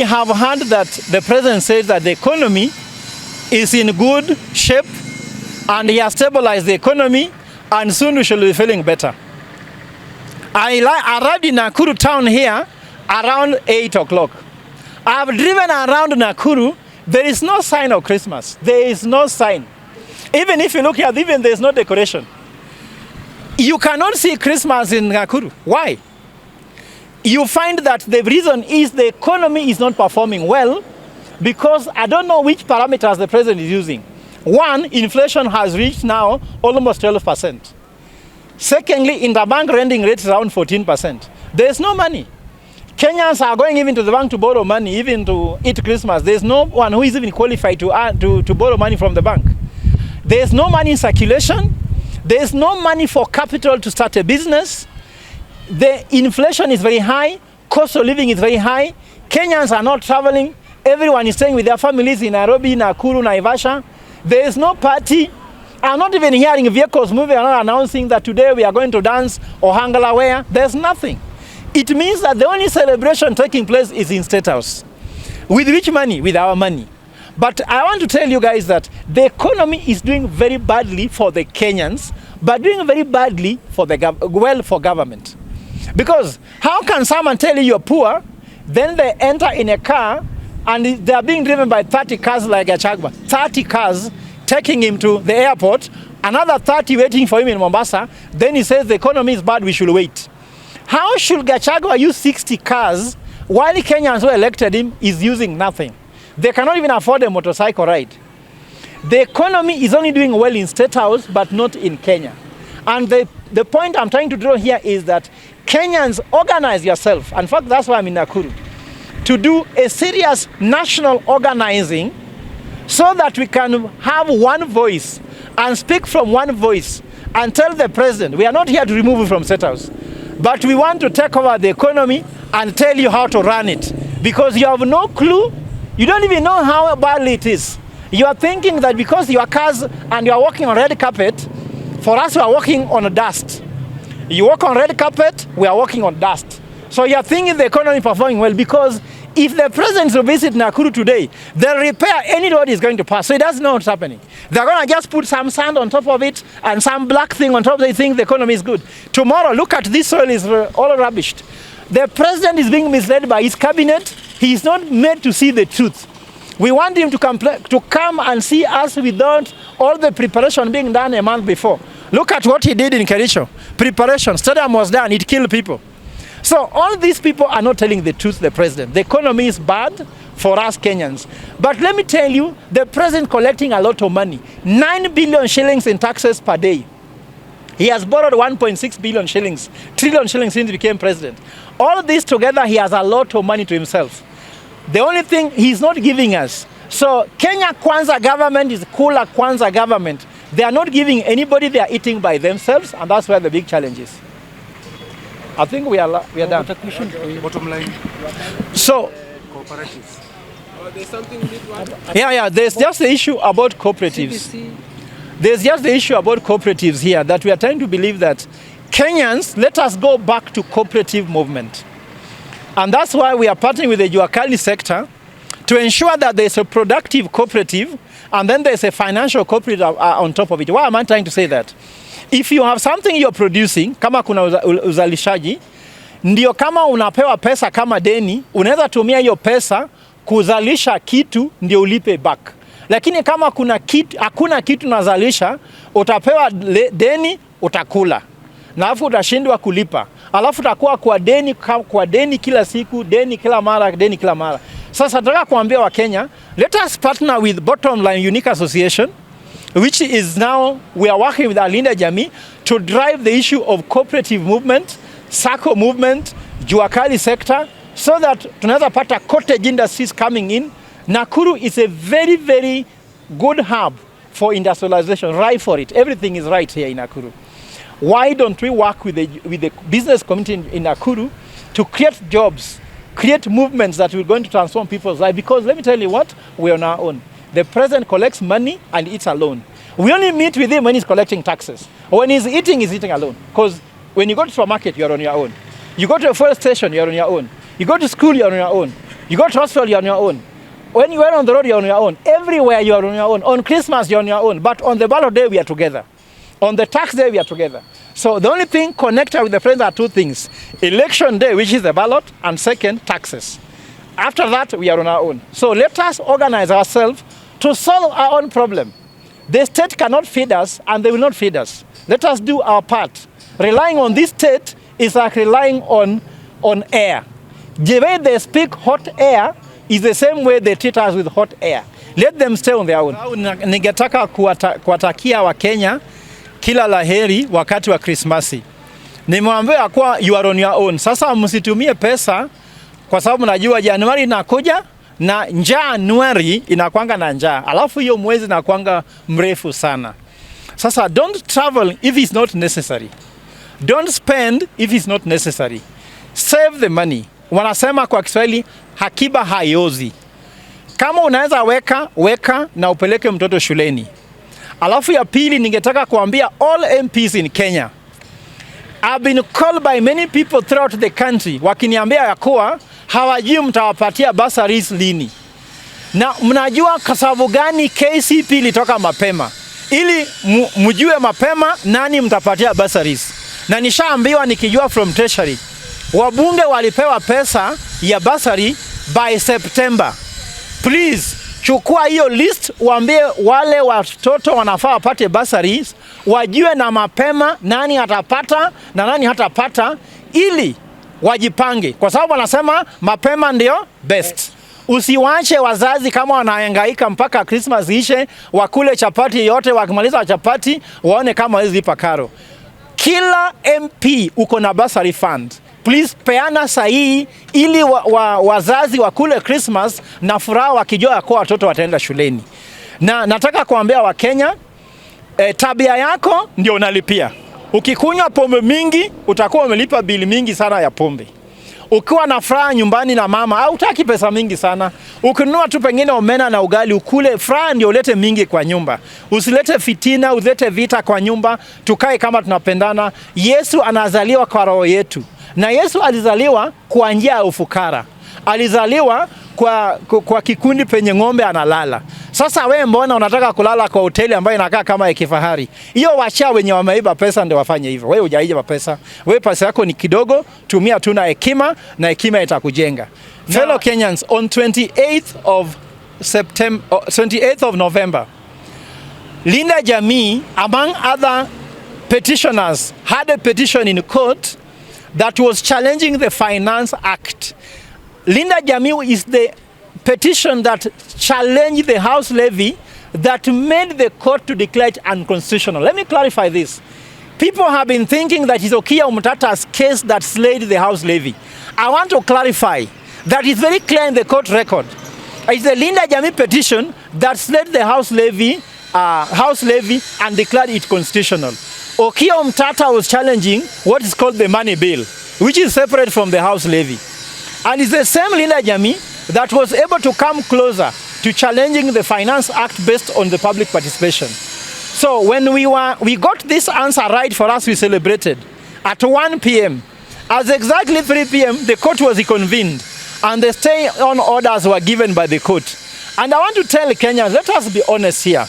We have heard that the president says that the economy is in good shape and he has stabilized the economy and soon we shall be feeling better. I arrived in Nakuru town here around 8 o'clock. I have driven around Nakuru. There is no sign of Christmas. There is no sign. Even if you look here, even there is no decoration. You cannot see Christmas in Nakuru. Why? You find that the reason is the economy is not performing well because I don't know which parameters the president is using. One, inflation has reached now almost 12%. Secondly, interbank lending rate is around 14%. There is no money. Kenyans are going even to the bank to borrow money, even to eat Christmas. There is no one who is even qualified to borrow money from the bank. There is no money in circulation. There is no money for capital to start a business. The inflation is very high. Cost of living is very high. Kenyans are not traveling. Everyone is staying with their families in Nairobi, Nakuru, Naivasha. There is no party. I'm not even hearing vehicles moving around announcing that today we are going to dance or Hangala Wea. There's nothing. It means that the only celebration taking place is in State House. With which money? With our money. But I want to tell you guys that the economy is doing very badly for the Kenyans, but doing very badly for the for government. Because how can someone tell you you're poor, then they enter in a car and they are being driven by 30 cars like a Chagba, 30 cars taking him to the airport, another 30 waiting for him in Mombasa, then he says the economy is bad, we should wait. How should Gachagua use 60 cars while Kenyans who elected him is using nothing? They cannot even afford a motorcycle ride. The economy is only doing well in State House, but not in Kenya. And the point I'm trying to draw here is that Kenyans, organize yourself. In fact, that's why I'm in Nakuru. To do a serious national organizing so that we can have one voice and speak from one voice and tell the president, we are not here to remove you from State House, but we want to take over the economy and tell you how to run it. Because you have no clue, you don't even know how badly it is. You are thinking that because you are cars and you are walking on red carpet, for us we are walking on dust. You walk on red carpet, we are walking on dust. So you are thinking the economy is performing well because if the president will visit Nakuru today, they'll repair any road is going to pass. So he doesn't know what's happening. They're going to just put some sand on top of it and some black thing on top. They think the economy is good. Tomorrow, look at this soil is all rubbished. The president is being misled by his cabinet. He is not made to see the truth. We want him to come and see us without all the preparation being done a month before. Look at what he did in Kericho. Preparation, stadium was done, it killed people. So all these people are not telling the truth to the president. The economy is bad for us Kenyans. But let me tell you, the president collecting a lot of money. 9 billion shillings in taxes per day. He has borrowed 1.6 billion shillings, trillion shillings since he became president. All this together, he has a lot of money to himself. The only thing he's not giving us. So Kenya Kwanza government is Kula Kwanza government. They are not giving anybody, they are eating by themselves, and that's where the big challenge is. I think we are done. Bottom line. So, cooperatives. There's something there's just the issue about cooperatives. CBC. There's just the issue about cooperatives here that we are trying to believe that Kenyans, let us go back to cooperative movement. And that's why we are partnering with the Juakali sector to ensure that there's a productive cooperative and then there's a financial cooperative on top of it. Why am I trying to say that? If you have something you're producing, kama kuna uzalishaji, ndio kama unapewa pesa kama deni, unaweza tumia hiyo pesa kuzalisha kitu ndio ulipe back. Lakini kama hakuna kitu nazalisha, utapewa deni, utakula. Na alafu utashindwa kulipa. Alafu utakuwa kwa deni kila siku, deni kila mara. Sasa nataka kuambia wa Kenya, let us partner with Bottom Line Unique Association, which is now, we are working with Alinda Jamii to drive the issue of cooperative movement, sacco movement, Juakali sector, so that tunaweza pata cottage industries coming in. Nakuru is a very, very good hub for industrialization, right for it. Everything is right here in Nakuru. Why don't we work with the business community in Nakuru to create jobs, create movements that will going to transform people's lives? Because let me tell you what, we're on our own. The president collects money and eats alone. We only meet with him when he's collecting taxes. When he's eating alone. Because when you go to the supermarket, you're on your own. You go to a fuel station, you're on your own. You go to school, you're on your own. You go to hospital, you're on your own. When you are on the road, you're on your own. Everywhere, you're on your own. On Christmas, you're on your own. But on the ballot day, we are together. On the tax day, we are together. So the only thing connected with the president are two things. Election day, which is the ballot, and second, taxes. After that, we are on our own. So let us organize ourselves to solve our own problem. The state cannot feed us, and they will not feed us. Let us do our part. Relying on this state is like relying on air. The way they speak hot air is the same way they treat us with hot air. Let them stay on their own. Ningetaka kuwatakia wa Kenya kila laheri wakati wa Krismasi. Nimwambia kuwa you are on your own. Sasa msitumie pesa kwa sababu najua Januari inakuja na Januari inakuanga na njaa. Alafu hiyo mwezi inakuanga mrefu sana. Sasa don't travel if it's not necessary. Don't spend if it's not necessary. Save the money. Wanasema kwa Kiswahili hakiba haiozi. Kama unaweza weka na upeleke mtoto shuleni. Alafu ya pili ningetaka kuambia all MPs in Kenya. I've been called by many people throughout the country wakiniambia ya kuwa hawajui mtawapatia bursaries lini. Na mnajua kwa sababu gani KCP ilitoka mapema? Ili mjue mapema nani mtapatia bursaries. Na nishaambiwa nikijua from Treasury. Wabunge walipewa pesa ya bursary by September. Please, chukua hiyo list, waambie wale watoto wanafaa wapate bursaries, wajue na mapema nani atapata na nani hatapata ili wajipange. Kwa sababu wanasema mapema ndio best. Usiwache wazazi kama wanahangaika mpaka Christmas ishe, wakule chapati yote, wakimaliza chapati waone kama hizi lipa karo. Kila MP uko na bursary fund. Please peana sahihi ili wazazi wakule Christmas na furaha wakijua kwa watoto wataenda shuleni. Na nataka kuambia wa Kenya, tabia yako ndio unalipia. Ukikunywa pombe mingi, utakuwa umelipa bili mingi sana ya pombe. Ukiwa na furaha nyumbani na mama, hautaki pesa mingi sana. Ukinunua tu pengine omena na ugali ukule, furaha ndio ulete mingi kwa nyumba. Usilete fitina, usilete vita kwa nyumba, tukae kama tunapendana. Yesu anazaliwa kwa roho yetu. Na Yesu alizaliwa kwa njia ya ufukara. Alizaliwa kwa kikundi penye ng'ombe analala. Sasa wewe mbona unataka kulala kwa hoteli ambayo inakaa kama ya kifahari? Hiyo wacha wenye wameiba pesa ndio wafanye hivyo. Wewe hujaiba pesa. Wewe pesa yako ni kidogo, tumia tu na hekima na hekima itakujenga. Fellow Kenyans, on 28th of November, Linda Jamii, among other petitioners, had a petition in court that was challenging the Finance Act. Linda Jamii is the petition that challenged the House levy that made the court to declare it unconstitutional. Let me clarify this. People have been thinking that it's Okiya Omtata's case that slayed the House levy. I want to clarify that it's very clear in the court record. It's the Linda Jamii petition that slayed the House levy and declared it constitutional. Okiya Omtata was challenging what is called the money bill, which is separate from the House levy. And it's the same Linda Jamii that was able to come closer to challenging the Finance Act based on the public participation. So when we got this answer right for us, we celebrated. At 1 p.m., at exactly 3 p.m., the court was reconvened and the stay-on orders were given by the court. And I want to tell Kenyans, let us be honest here.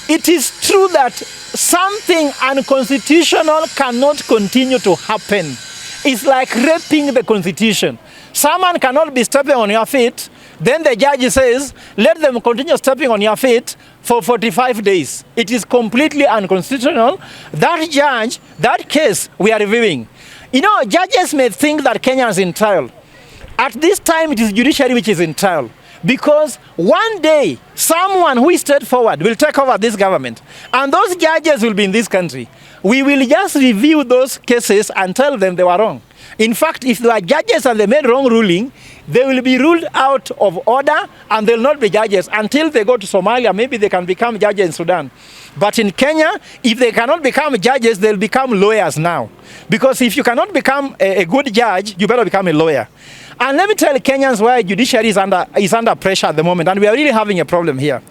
It is true that something unconstitutional cannot continue to happen. It's like raping the Constitution. Someone cannot be stepping on your feet, then the judge says, let them continue stepping on your feet for 45 days. It is completely unconstitutional. That judge, that case we are reviewing. You know, judges may think that Kenya is in trial. At this time, it is judiciary which is in trial. Because one day, someone who is straightforward will take over this government. And those judges will be in this country. We will just review those cases and tell them they were wrong. In fact, if they are judges and they made wrong ruling, they will be ruled out of order and they will not be judges until they go to Somalia. Maybe they can become judges in Sudan. But in Kenya, if they cannot become judges, they'll become lawyers now. Because if you cannot become a good judge, you better become a lawyer. And let me tell Kenyans why judiciary is under pressure at the moment, and we are really having a problem here.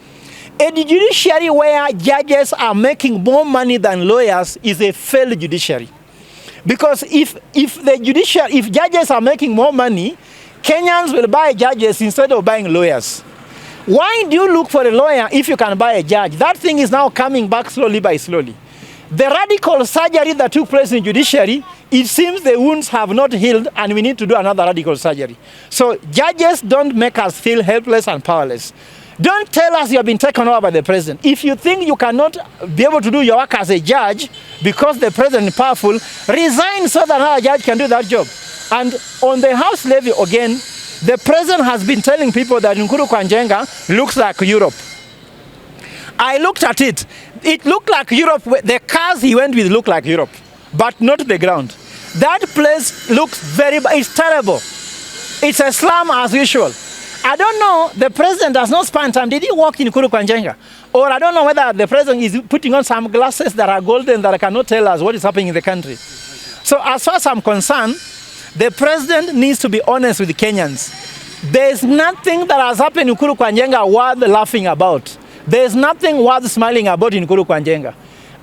A judiciary where judges are making more money than lawyers is a failed judiciary. Because if judges are making more money, Kenyans will buy judges instead of buying lawyers. Why do you look for a lawyer if you can buy a judge? That thing is now coming back slowly by slowly. The radical surgery that took place in judiciary, it seems the wounds have not healed and we need to do another radical surgery. So judges don't make us feel helpless and powerless. Don't tell us you have been taken over by the president. If you think you cannot be able to do your work as a judge because the president is powerful, resign so that another judge can do that job. And on the house levy again, the president has been telling people that Nkuru kwa Njenga looks like Europe. I looked at it. It looked like Europe. The cars he went with looked like Europe, but not the ground. That place looks it's terrible. It's a slum as usual. I don't know, the president has not spent time. Did he walk in Nkuru kwa Njenga? Or I don't know whether the president is putting on some glasses that are golden that cannot tell us what is happening in the country. So as far as I'm concerned, the president needs to be honest with the Kenyans. There's nothing that has happened in Nkuru kwa Njenga worth laughing about. There's nothing worth smiling about in Nkuru kwa Njenga.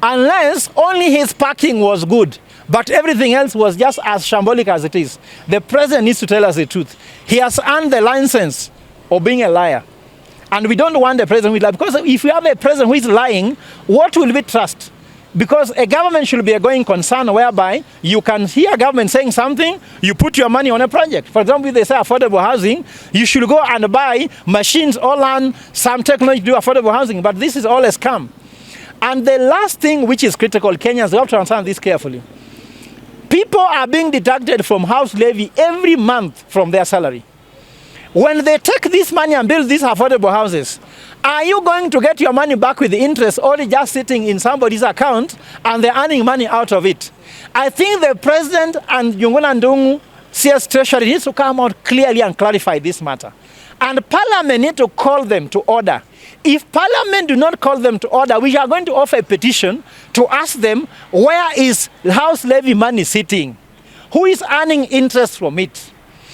Unless only his parking was good, but everything else was just as shambolic as it is. The president needs to tell us the truth. He has earned the license of being a liar. And we don't want the president who lie. Because if we have a president who is lying, what will we trust? Because a government should be a going concern whereby you can hear government saying something, you put your money on a project. For example, if they say affordable housing, you should go and buy machines or learn some technology to do affordable housing. But this is all a scam. And the last thing which is critical, Kenyans, you have to understand this carefully. People are being deducted from house levy every month from their salary. When they take this money and build these affordable houses, are you going to get your money back with the interest or just sitting in somebody's account and they're earning money out of it? I think the president and Yunguna Ndungu CS Treasury needs to come out clearly and clarify this matter. And Parliament need to call them to order. If Parliament do not call them to order, we are going to offer a petition to ask them, where is house levy money sitting? Who is earning interest from it?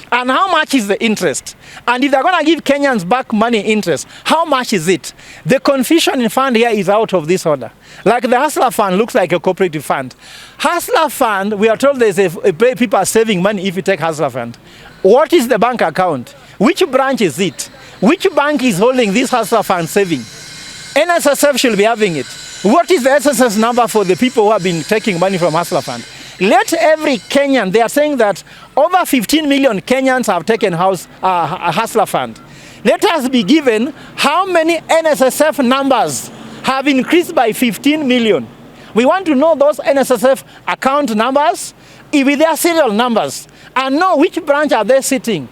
And how much is the interest? And if they're going to give Kenyans back money interest, how much is it? The confusion in fund here is out of this order. Like the Hustler Fund looks like a cooperative fund. Hustler Fund, we are told there's people are saving money if you take Hustler Fund. What is the bank account? Which branch is it? Which bank is holding this Hustler Fund saving? NSSF should be having it. What is the SSS number for the people who have been taking money from Hustler Fund? Let every Kenyan, they are saying that over 15 million Kenyans have taken Hustler Fund. Let us be given how many NSSF numbers have increased by 15 million. We want to know those NSSF account numbers with their serial numbers and know which branch are they sitting.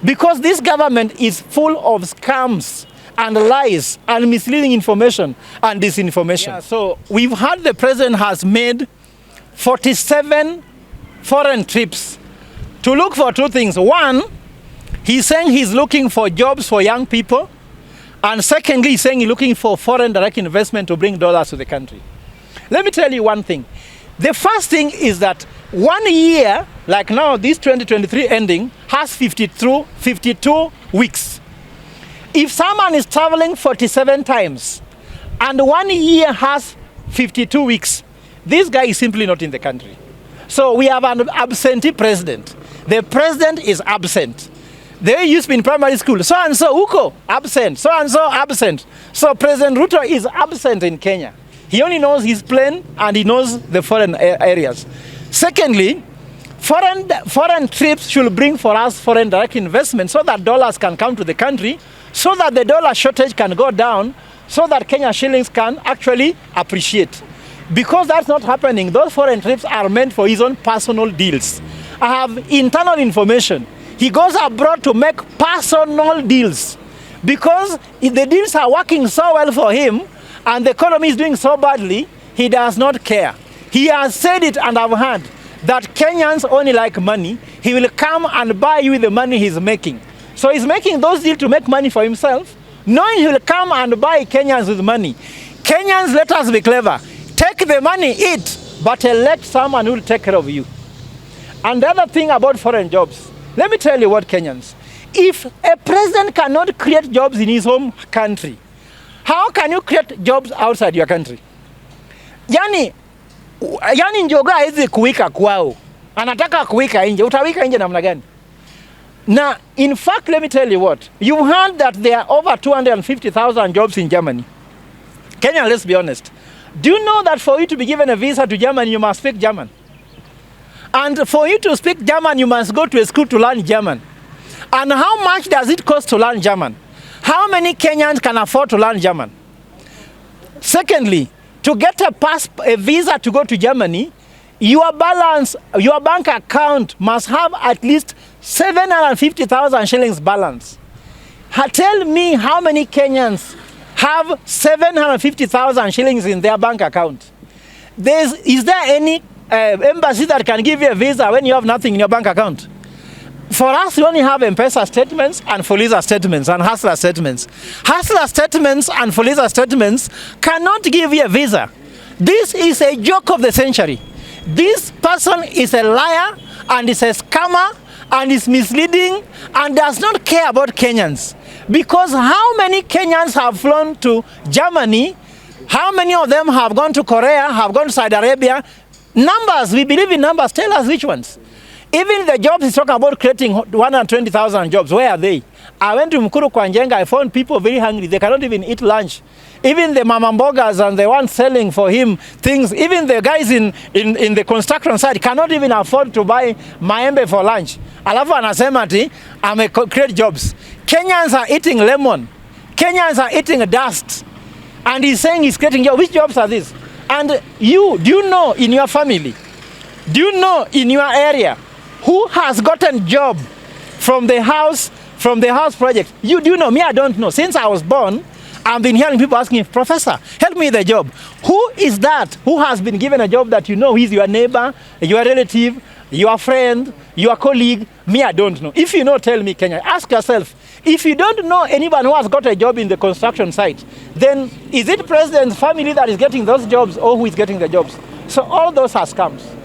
Because this government is full of scams and lies and misleading information and disinformation. Yeah, so we've heard the president has made 47 foreign trips to look for two things. One, he's saying he's looking for jobs for young people. And secondly, he's saying he's looking for foreign direct investment to bring dollars to the country. Let me tell you one thing. The first thing is that 1 year, like now, this 2023 ending, has 52 weeks. If someone is traveling 47 times and 1 year has 52 weeks, this guy is simply not in the country. So we have an absentee president. The president is absent. They used to be in primary school. So-and-so, Uko, absent. So-and-so, absent. So President Ruto is absent in Kenya. He only knows his plane and he knows the foreign areas. Secondly, foreign trips should bring for us foreign direct investment so that dollars can come to the country, so that the dollar shortage can go down, so that Kenya shillings can actually appreciate. Because that's not happening, those foreign trips are meant for his own personal deals. I have internal information. He goes abroad to make personal deals. Because if the deals are working so well for him and the economy is doing so badly, he does not care. He has said it, and I've heard that Kenyans only like money. He will come and buy you with the money he's making. So he's making those deals to make money for himself, knowing he will come and buy Kenyans with money. Kenyans, let us be clever. Take the money, eat, but elect someone who will take care of you. And the other thing about foreign jobs, let me tell you what, Kenyans, if a president cannot create jobs in his home country, how can you create jobs outside your country? Yani njoga hizi kuwika kwao, anataka kuwika nje, utawika nje namna gani? Now, in fact, let me tell you what. You heard that there are over 250,000 jobs in Germany. Kenya, let's be honest. Do you know that for you to be given a visa to Germany, you must speak German? And for you to speak German, you must go to a school to learn German. And how much does it cost to learn German? How many Kenyans can afford to learn German? Secondly, to get a visa to go to Germany, your bank account must have at least 750,000 shillings balance. Tell me how many Kenyans have 750,000 shillings in their bank account. Is there any embassy that can give you a visa when you have nothing in your bank account? For us, we only have M-Pesa statements and Fuliza statements and Hustler statements. Hustler statements and Fuliza statements cannot give you a visa. This is a joke of the century. This person is a liar and is a scammer and is misleading and does not care about Kenyans. Because how many Kenyans have flown to Germany? How many of them have gone to Korea, have gone to Saudi Arabia? Numbers, we believe in numbers. Tell us which ones. Even the jobs he's talking about creating 120,000 jobs, where are they? I went to Mkuru Kwanjenga, I found people very hungry. They cannot even eat lunch. Even the mama mbogas and the ones selling for him things, even the guys in the construction side cannot even afford to buy maembe for lunch. Alafu anasema ati create jobs. Kenyans are eating lemon. Kenyans are eating dust. And he's saying he's creating jobs. Which jobs are these? And do you know in your family, do you know in your area, who has gotten job from the house project? Do you know? Me, I don't know. Since I was born, I've been hearing people asking, Professor, help me with the job. Who is that who has been given a job that you know he's your neighbor, your relative, your friend, your colleague? Me, I don't know. If you know, tell me, Kenya. Ask yourself, if you don't know anyone who has got a job in the construction site, then is it President's family that is getting those jobs or who is getting the jobs? So all those are scams.